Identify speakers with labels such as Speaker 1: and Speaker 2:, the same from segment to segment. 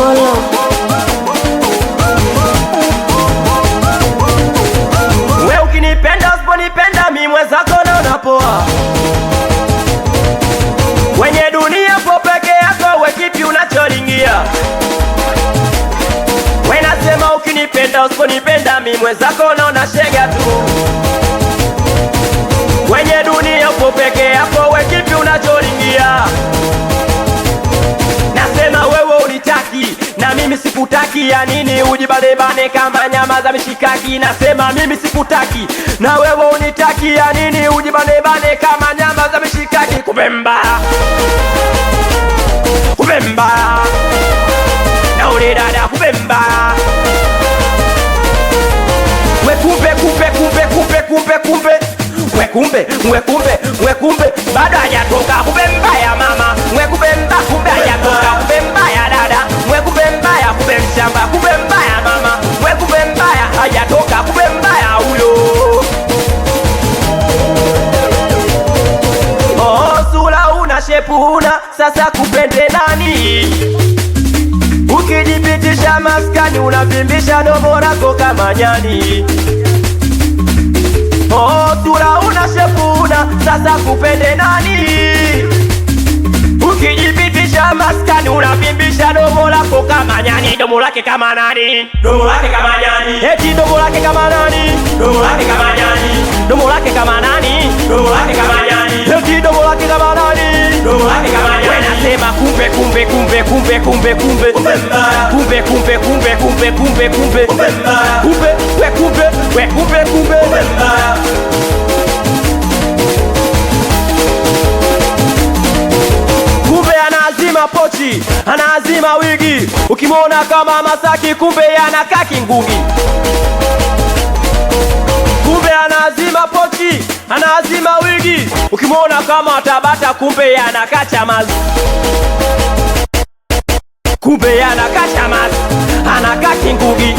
Speaker 1: Apollo.
Speaker 2: We ukinipenda usiponipenda mimi mwenzako naona poa. Wenye dunia po peke yako we kipi unacholingia? We nasema ukinipenda usiponipenda mimi mwenzako naona shega tu. Wenye dunia po peke yako we kipi unacholingia? Nasema wewe unitaki na mimi sikutaki, ya nini ujibanebane kama nyama za mishikaki? Nasema mimi sikutaki na wewe unitaki, ya nini ujibanebane kama nyama za mishikaki? Kubemba kubemba na ule dada kubemba. We kumbe kumbe kumbe kumbe kumbe kumbe we kumbe we kumbe we kumbe bado hajatoka. Kubemba ya mama we kubemba kumbe hajatoka. Kubemba ya dada we kubemba ya kube mshamba. Kubemba ya mama we kubemba ya hajatoka. Kubemba ya huyo. Oh sura una shepu una sasa kupende nani? Ukijipitisha maskani unavimbisha domo lako kama nyani. Oh sura una shepu una sasa kupende nani? Ukijipitisha maskani unavimbisha domo lako kama nyani. Domo lake kama nani? Domo lake kama nyani. Eti domo lake kama nani? Domo lake kama nyani. Domo lake kama nani? Domo lake kama nyani. Eti domo lake kama nani? Domo lake kama nyani. We nasema kumbe kumbe kumbe kumbe kumbe kumbe kumbe kumbe kumbe kumbe kumbe kumbe kumbe kumbe we kumbe we kumbe kumbe. Kumbe anaazima pochi, anaazima wigi, ukimwona kama Masaki kumbe anakaa Kingungi. Kumbe anaazima pochi, anaazima wigi, ukimwona kama Tabata kumbe anakaa Chamazi. Kumbe anakaa Chamazi, anakaa Kingungi,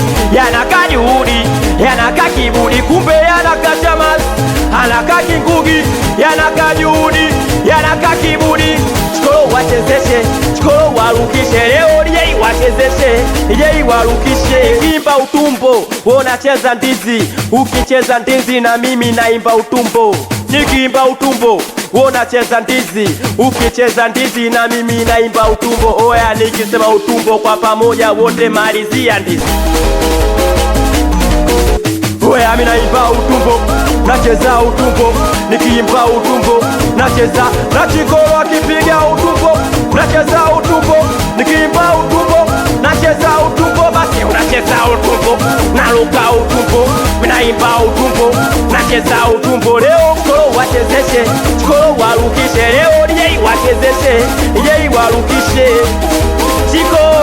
Speaker 2: anakaa Juhudi, anakaa Kibudi. Kumbe anakaa Chamazi, anakaa Kingungi, anakaa Juhudi, anakaa Kibudi. Chikolo wachezeshe, chikolo warukishe, leo DJ wachezeshe, DJ warukishe. Imba utumbo, unacheza ndizi, ukicheza ndizi na mimi naimba utumbo. Nikiimba utumbo, unacheza ndizi, ukicheza ndizi na mimi naimba utumbo. Oya nikisema utumbo kwa pamoja wote malizia ndizi. Oya mimi naimba utumbo, nacheza utumbo, nikiimba utumbo, nacheza. Na chikolo akipiga utumbo, nacheza utumbo, nikiimba utumbo, nacheza utumbo. Basi unacheza utumbo, naruka utumbo, mimi naimba utumbo, nacheza utumbo. Leo chikolo wachezeshe, chikolo warukishe, leo DJ wachezeshe, DJ warukishe. Chikolo